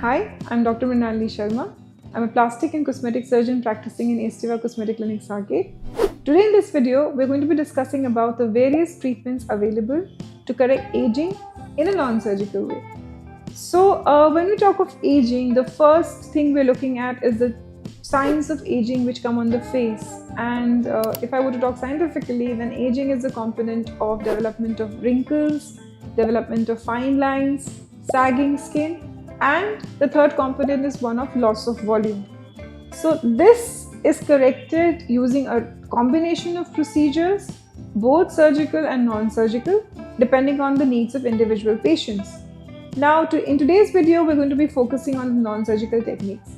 Hi, I'm Dr. Mrinalini Sharma. I'm a plastic and cosmetic surgeon practicing in Estiva Cosmetic Clinic, Saket. Today in this video, we're going to be discussing about the various treatments available to correct aging in a non-surgical way. So when we talk of aging, the first thing we're looking at is the signs of aging which come on the face. And if I were to talk scientifically, then aging is a component of development of wrinkles, development of fine lines, sagging skin, and the third component is one of loss of volume. So this is corrected using a combination of procedures, both surgical and non-surgical, depending on the needs of individual patients. Now, in today's video, we're going to be focusing on non-surgical techniques.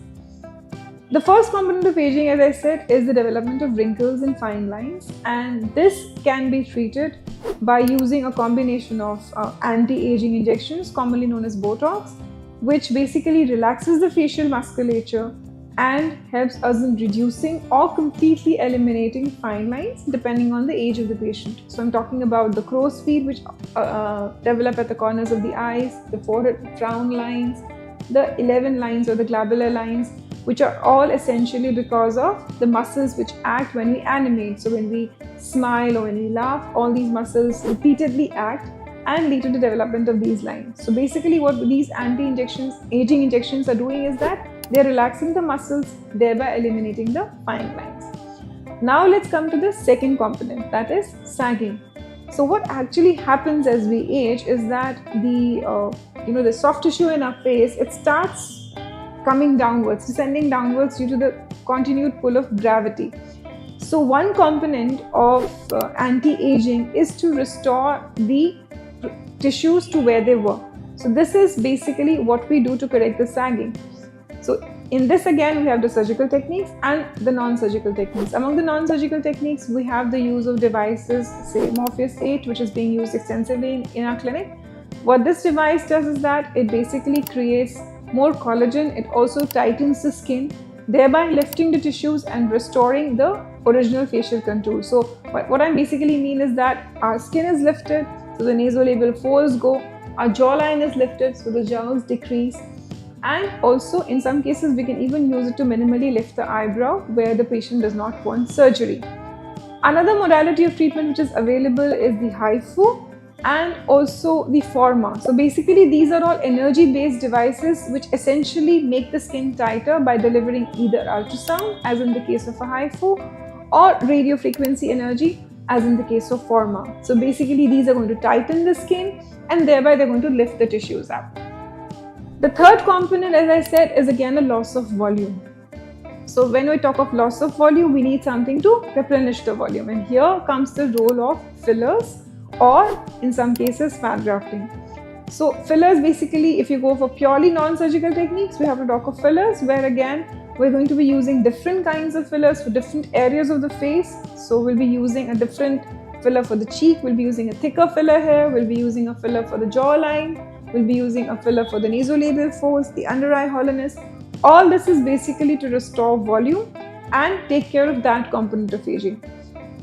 The first component of aging, as I said, is the development of wrinkles and fine lines, and this can be treated by using a combination of anti-aging injections, commonly known as Botox, which basically relaxes the facial musculature and helps us in reducing or completely eliminating fine lines depending on the age of the patient. So I'm talking about the crow's feet, which develop at the corners of the eyes, the forehead frown lines, the 11 lines or the glabellar lines, which are all essentially because of the muscles which act when we animate. So when we smile or when we laugh, all these muscles repeatedly act and lead to the development of these lines. So basically what these aging injections are doing is that they're relaxing the muscles, thereby eliminating the fine lines. Now let's come to the second component, that is sagging. So what actually happens as we age is that the soft tissue in our face, it starts coming downwards, descending downwards due to the continued pull of gravity. So one component of anti-aging is to restore the tissues to where they were. So this is basically what we do to correct the sagging. So in this again, we have the surgical techniques and the non-surgical techniques. Among the non-surgical techniques, we have the use of devices, say Morpheus 8, which is being used extensively in our clinic. What this device does is that it basically creates more collagen. It also tightens the skin, thereby lifting the tissues and restoring the original facial contour. So what I basically mean is that our skin is lifted, so the nasolabial folds go, our jawline is lifted, so the jowls decrease, and also in some cases we can even use it to minimally lift the eyebrow where the patient does not want surgery. Another modality of treatment which is available is the HIFU and also the Forma. So basically these are all energy-based devices which essentially make the skin tighter by delivering either ultrasound, as in the case of a HIFU, or radio frequency energy, as in the case of Forma. So basically these are going to tighten the skin and thereby they're going to lift the tissues up. The third component, as I said, is again a loss of volume. So when we talk of loss of volume, we need something to replenish the volume, and here comes the role of fillers or in some cases fat grafting. So fillers, basically if you go for purely non-surgical techniques, we have to talk of fillers, where again we're going to be using different kinds of fillers for different areas of the face. So we'll be using a different filler for the cheek, we'll be using a thicker filler here, we'll be using a filler for the jawline, we'll be using a filler for the nasolabial folds, the under eye hollowness. All this is basically to restore volume and take care of that component of aging.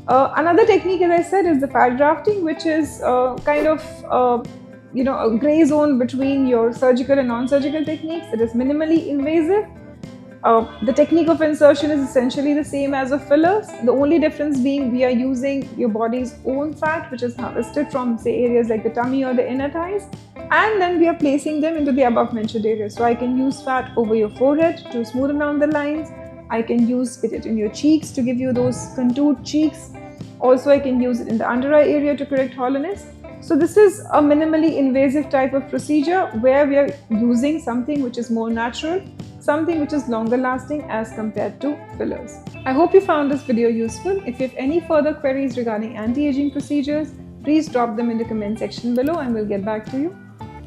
Another technique, as I said, is the fat grafting, which is kind of a gray zone between your surgical and non-surgical techniques. It is minimally invasive. The technique of insertion is essentially the same as of fillers. The only difference being we are using your body's own fat, which is harvested from, say, areas like the tummy or the inner thighs, and then we are placing them into the above mentioned areas. So I can use fat over your forehead to smoothen down the lines. I can use it in your cheeks to give you those contoured cheeks. Also, I can use it in the under eye area to correct hollowness. So this is a minimally invasive type of procedure where we are using something which is more natural, something which is longer lasting as compared to fillers. I hope you found this video useful. If you have any further queries regarding anti-aging procedures, please drop them in the comment section below and we'll get back to you.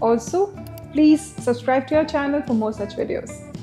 Also, please subscribe to our channel for more such videos.